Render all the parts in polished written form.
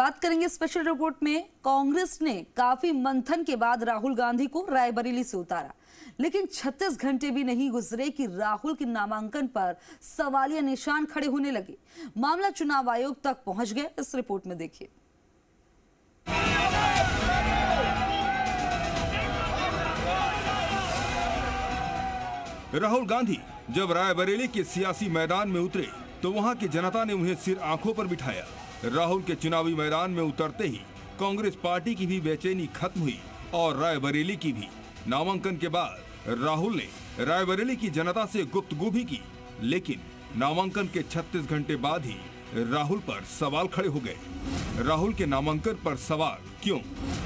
बात करेंगे special report में। कांग्रेस ने काफी मंथन के बाद राहुल गांधी को रायबरेली से उतारा, लेकिन 36 घंटे भी नहीं गुजरे कि राहुल के नामांकन पर सवालिया निशान खड़े होने लगे। मामला चुनाव आयोग तक पहुंच गया। इस रिपोर्ट में देखिए। राहुल गांधी जब रायबरेली के सियासी मैदान में उतरे तो वहां की जनता ने उन्हें सिर आंखों पर बिठाया। राहुल के चुनावी मैदान में उतरते ही कांग्रेस पार्टी की भी बेचैनी खत्म हुई और रायबरेली की भी। नामांकन के बाद राहुल ने रायबरेली की जनता से गुफ्तगू भी की, लेकिन नामांकन के 36 घंटे बाद ही राहुल पर सवाल खड़े हो गए। राहुल के नामांकन पर सवाल क्यों?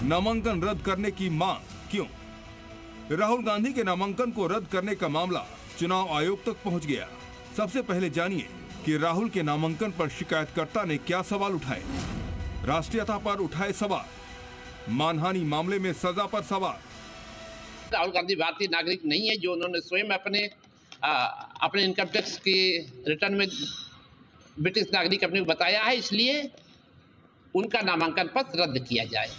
नामांकन रद्द करने की मांग क्यों? राहुल गांधी के नामांकन को रद्द करने का मामला चुनाव आयोग तक पहुंच गया। सबसे पहले जानिए कि राहुल के नामांकन पर शिकायतकर्ता ने क्या सवाल उठाए। राष्ट्रीयता पर उठाए सवाल, मानहानि मामले में सजा पर सवाल। राहुल गांधी भारतीय नागरिक नहीं है, जो उन्होंने स्वयं अपने इनकम टैक्स के रिटर्न में ब्रिटिश नागरिक अपने को बताया है, इसलिए उनका नामांकन पत्र रद्द किया जाए।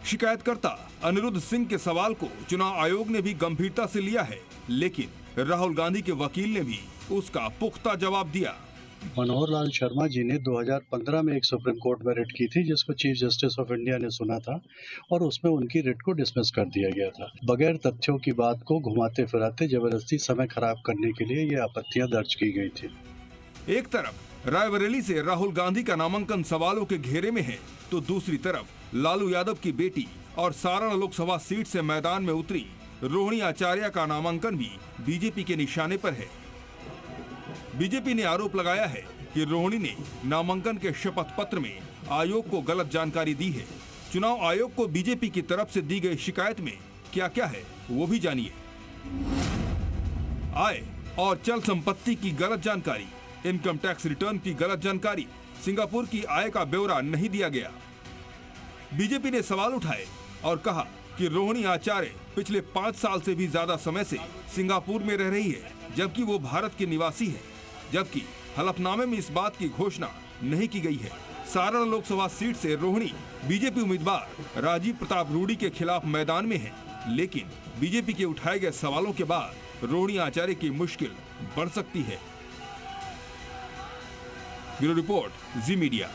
शिकायतकर्ता अनिरुद्ध सिंह के सवाल को चुनाव आयोग ने भी गंभीरता से लिया है, लेकिन राहुल गांधी के वकील ने भी उसका पुख्ता जवाब दिया। मनोहर लाल शर्मा जी ने 2015 में एक सुप्रीम कोर्ट में रिट की थी, जिसको चीफ जस्टिस ऑफ इंडिया ने सुना था और उसमें उनकी रिट को डिसमिस कर दिया गया था। बगैर तथ्यों की बात को घुमाते फिराते जबरदस्ती समय खराब करने के लिए ये आपत्तियां दर्ज की गई थी। एक तरफ रायबरेली से राहुल गांधी का नामांकन सवालों के घेरे में है, तो दूसरी तरफ लालू यादव की बेटी और सारण लोकसभा सीट से मैदान में उतरी रोहिणी आचार्य का नामांकन भी बीजेपी के निशाने पर है। बीजेपी ने आरोप लगाया है कि रोहिणी ने नामांकन के शपथ पत्र में आयोग को गलत जानकारी दी है। चुनाव आयोग को बीजेपी की तरफ से दी गई शिकायत में क्या क्या है वो भी जानिए। आय और चल संपत्ति की गलत जानकारी, इनकम टैक्स रिटर्न की गलत जानकारी, सिंगापुर की आय का ब्यौरा नहीं दिया गया। बीजेपी ने सवाल उठाए और कहा कि रोहिणी आचार्य पिछले 5 साल से भी ज्यादा समय से सिंगापुर में रह रही है, जबकि वो भारत की निवासी है, जबकि हलफनामे में इस बात की घोषणा नहीं की गई है। सारण लोकसभा सीट से रोहिणी बीजेपी उम्मीदवार राजीव प्रताप रूडी के खिलाफ मैदान में है, लेकिन बीजेपी के उठाए गए सवालों के बाद रोहिणी आचार्य की मुश्किल बढ़ सकती है। ब्यूरो रिपोर्ट, जी मीडिया।